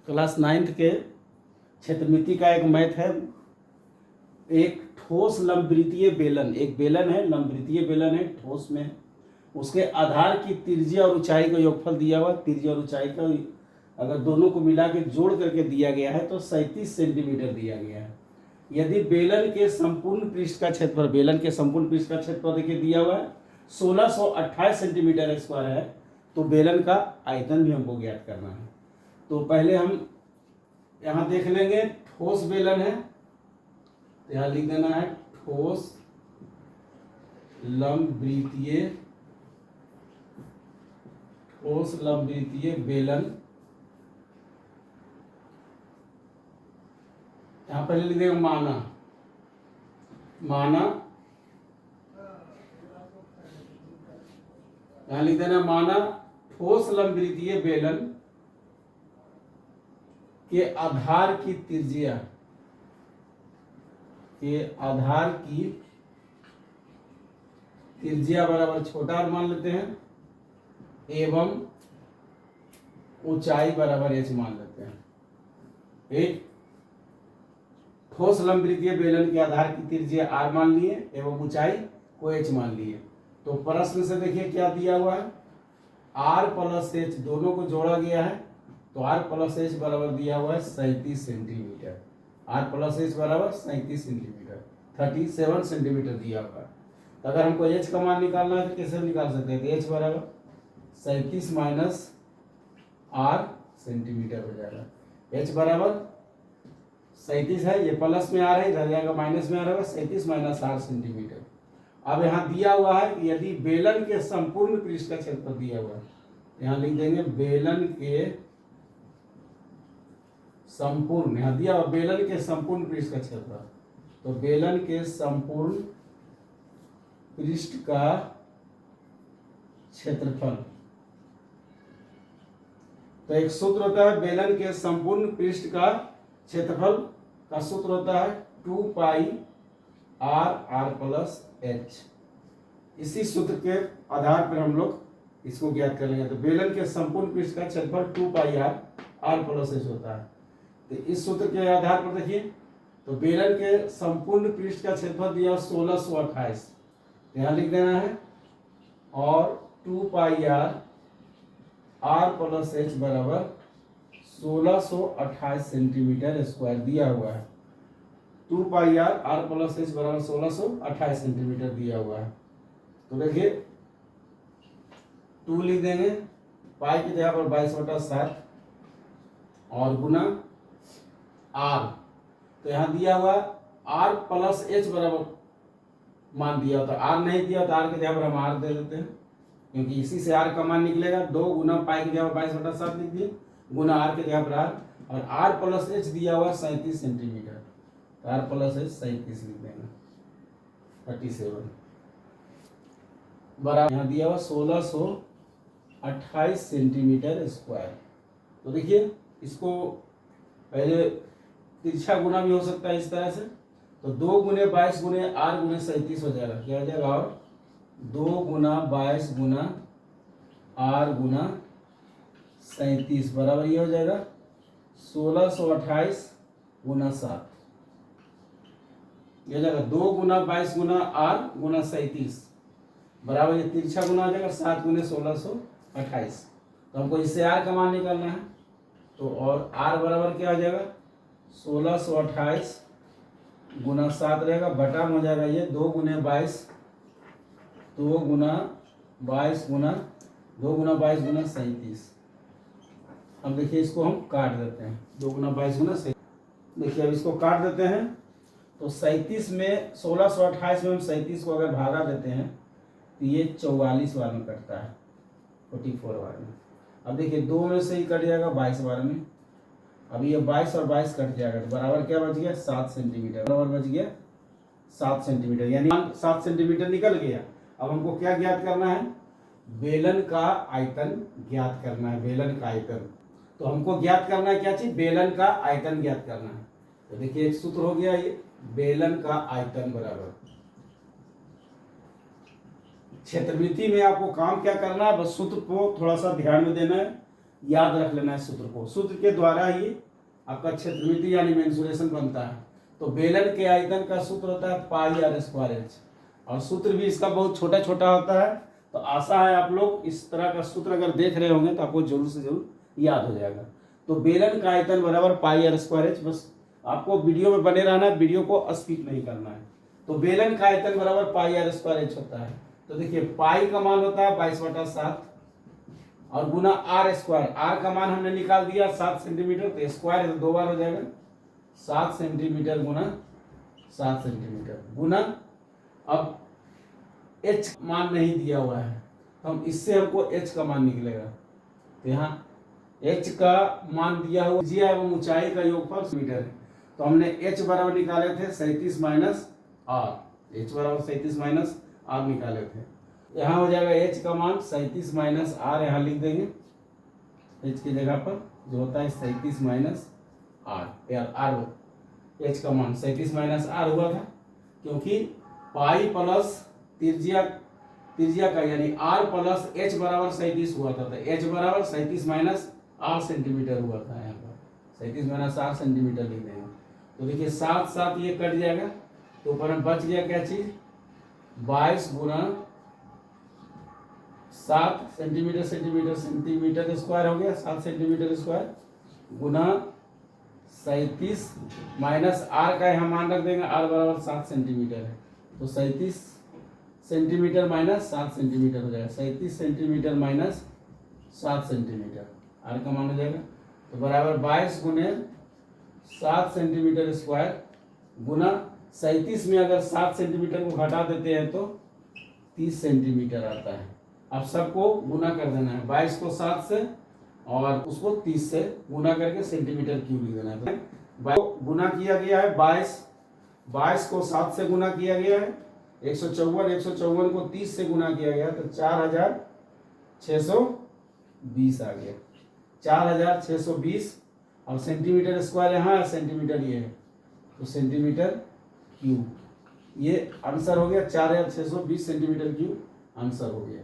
Class 9th के क्षेत्रमिति का एक मैथ है। एक ठोस लंबवृत्तीय बेलन, एक बेलन है, लंबवृत्तीय बेलन है, ठोस में, उसके आधार की त्रिज्या और ऊंचाई का योगफल दिया हुआ। त्रिज्या और ऊंचाई का अगर दोनों को मिला के जोड़ करके दिया गया है तो 37 सेंटीमीटर दिया गया है। यदि बेलन के संपूर्ण पृष्ठ का क्षेत्रफल, बेलन के संपूर्ण पृष्ठ का क्षेत्रफल देखिए दिया हुआ है 1628 सेंटीमीटर स्क्वायर है, तो बेलन का आयतन भी हमको ज्ञात करना है। तो पहले हम यहाँ देख लेंगे, ठोस बेलन है, तो यहाँ लिख देना है ठोस लंबवृत्तीय बेलन। यहाँ पहले लिख देंगे माना, यहाँ लिख देना माना ठोस लंबवृत्तीय बेलन के आधार की त्रिज्या, बराबर छोटा r मान लेते हैं एवं ऊंचाई बराबर h मान लेते हैं। एक ठोस लंबवृत्तीय बेलन के आधार की त्रिज्या r मान लिए एवं ऊंचाई को h मान लिए। तो प्रश्न से देखिए क्या दिया हुआ है, r प्लस h दोनों को जोड़ा गया है, तो r प्लस h बराबर दिया हुआ है 37 सेंटीमीटर। r प्लस h बराबर 37 सेंटीमीटर, 37 सेंटीमीटर दिया हुआ है। तो अगर हमको h का मान निकालना है तो कैसे निकाल सकते हैं, तो h बराबर 37 माइनस r सेंटीमीटर हो जाएगा। h बराबर 37 है, ये प्लस में आ रहा है, इधर जाएगा माइनस में आ रहा है, 37 माइनस r सेंटीमीटर। अब यहाँ दिया हुआ है कि यदि बेलन के संपूर्ण पृष्ठ का क्षेत्रफल दिया हुआ है, यहाँ लिख देंगे बेलन के संपूर्ण, यहाँ दिया हुआ बेलन के संपूर्ण पृष्ठ का क्षेत्रफल, तो बेलन के संपूर्ण पृष्ठ का क्षेत्रफल, तो एक सूत्र होता है बेलन के संपूर्ण पृष्ठ का क्षेत्रफल का सूत्र होता है 2 पाई r प्लस h। इसी सूत्र के आधार पर हम लोग इसको ज्ञात कर लेंगे। तो बेलन के संपूर्ण पृष्ठ का क्षेत्रफल 2 पाई r प्लस h होता है। तो इस सूत्र के आधार पर देखिए, तो बेलन के संपूर्ण पृष्ठ का क्षेत्रफल दिया 1628, तो यहाँ लिख देना है, और 2 पाई r प्लस h बराबर 1628 सेंटीमीटर स्क्वायर दिया हुआ है। 2 पाई r प्लस h बराबर 1628 सेंटीमीटर दिया हुआ है। तो देखिए 2 लिख देंगे, पाई की जगह पर 22/7 और गुना r, तो यहाँ दिया हुआ r प्लस h बराबर मान दिया होता, r नहीं दिया तो r की जगह पर हम r दे देते हैं, क्योंकि इसी से r का मान निकलेगा। 2 गुना पाई की जगह 22/7 लिख दिए, गुना r के जगह पर r, और r प्लस h दिया हुआ 37 सेंटीमीटर, तो r प्लस h 37 लिख देंगे, 37 बराबर यहाँ दिया हुआ 1628 सेंटीमीटर स्क्वायर। तो देखिए इसको पहले तिरछा गुना भी हो सकता है इस तरह से, तो 2 गुने 22 गुने r गुने 37 हो जाएगा, क्या हो जाएगा, और 2 गुना 22 गुना r गुना 37 बराबर ये हो जाएगा 1628 गुना 7, ये हो जाएगा 2 गुना 22 गुना r गुना 37 बराबर ये तिरछा गुना हो जाएगा 7 गुने 1628। तो हमको इससे r का मान निकालना है, तो और r बराबर क्या हो जाएगा 1628 गुना 7 रहेगा, बटा में हो जाएगा ये 2 गुने 22, 2 गुना 22 गुना 2 गुना 22 गुना 37। अब देखिए इसको हम काट देते हैं, 2 गुना 22 गुना 37। देखिए अब इसको काट देते हैं, तो 37 में 1628 में हम 37 को अगर भागा देते हैं तो ये 44 बार में कटता है, 44 बार में। अब देखिए 2 में से ही कट जाएगा 22 बार में, अब ये 22 और 22 कट जाएगा, तो बराबर क्या बच गया 7 सेंटीमीटर, बराबर बच गया 7 सेंटीमीटर, यानी 7 सेंटीमीटर निकल गया। अब हमको क्या ज्ञात करना है, बेलन का आयतन ज्ञात करना है, बेलन का आयतन। तो हमको ज्ञात करना है क्या चीज, बेलन का आयतन ज्ञात करना है। तो देखिए एक सूत्र हो गया ये, बेलन का आयतन बराबर क्षेत्रवृत्ति में आपको काम क्या करना है, बस सूत्र को थोड़ा सा ध्यान में देना है। याद रख लेना है सूत्र को। सूत्र के द्वारा ही आपका क्षेत्रमिति यानी मेंसुरेशन बनता है। तो बेलन के आयतन का सूत्र होता है पाई आर स्क्वायर एच, और सूत्र भी इसका बहुत छोटा छोटा होता है। तो आशा है आप लोग इस तरह का सूत्र अगर देख रहे होंगे तो आपको जरूर से जरूर याद हो जाएगा। तो बेलन का आयतन बराबर पाई आर स्क्वायर एच। बस आपको वीडियो में बने रहना है, वीडियो को स्किप नहीं करना है। तो बेलन का आयतन बराबर पाई आर स्क्वायर एच होता है। तो देखिए पाई का मान होता है 22/7 और गुना आर स्क्वायर। आर का मान हमने निकाल दिया 7 सेंटीमीटर, तो स्क्वायर है तो 2 बार हो जाएगा 7 सेंटीमीटर गुना 7 सेंटीमीटर गुना, अब एच मान नहीं दिया हुआ है तो हम इससे हमको एच का मान निकलेगा। तो यहाँ एच का मान दिया हुआ जी एवं ऊंचाई का योगफल मीटर है। तो हमने एच बराबर निकाले थे 37 माइनस आर, एच बराबर 37 माइनस आर निकाले थे। यहाँ हो जाएगा एच का मान 37 माइनस आर, यहाँ लिख देंगे एच की जगह पर जो होता है 37 माइनस आर। यार आर एच का मान 37 माइनस आर हुआ था, क्योंकि पाई प्लस त्रिज्या का यानी आर प्लस एच बराबर 37 हुआ था। तो एच बराबर 37 माइनस आर सेंटीमीटर हुआ था। यहाँ पर 37 माइनस आर सेंटीमीटर लिख देंगे। तो देखिए 7 7 ये कट जाएगा, तो ऊपर में बच गया क्या चीज 22 गुना 7 सेंटीमीटर सेंटीमीटर सेंटीमीटर स्क्वायर हो गया 7 सेंटीमीटर स्क्वायर गुना 37 माइनस आर का यहाँ मान रख देंगे, आर बराबर 7 सेंटीमीटर है। तो 37 सेंटीमीटर माइनस 7 सेंटीमीटर हो जाएगा, 37 सेंटीमीटर माइनस 7 सेंटीमीटर आर का मान हो जाएगा। तो बराबर 22 गुने 7 सेंटीमीटर स्क्वायर गुना 37 में अगर 7 सेंटीमीटर को घटा देते हैं तो 30 सेंटीमीटर आता है। अब सबको गुना कर देना है, 22 को 7 से और उसको 30 से गुना करके सेंटीमीटर क्यूब लिख देना है। तो गुना किया गया है 22 को 7 से गुना किया गया है 154 को 30 से गुना किया गया तो 4620 आ गया 4620। और सेंटीमीटर स्क्वायर यहाँ है, सेंटीमीटर ये है तो सेंटीमीटर क्यूब, ये आंसर हो गया 4620 सेंटीमीटर क्यूब आंसर हो गया।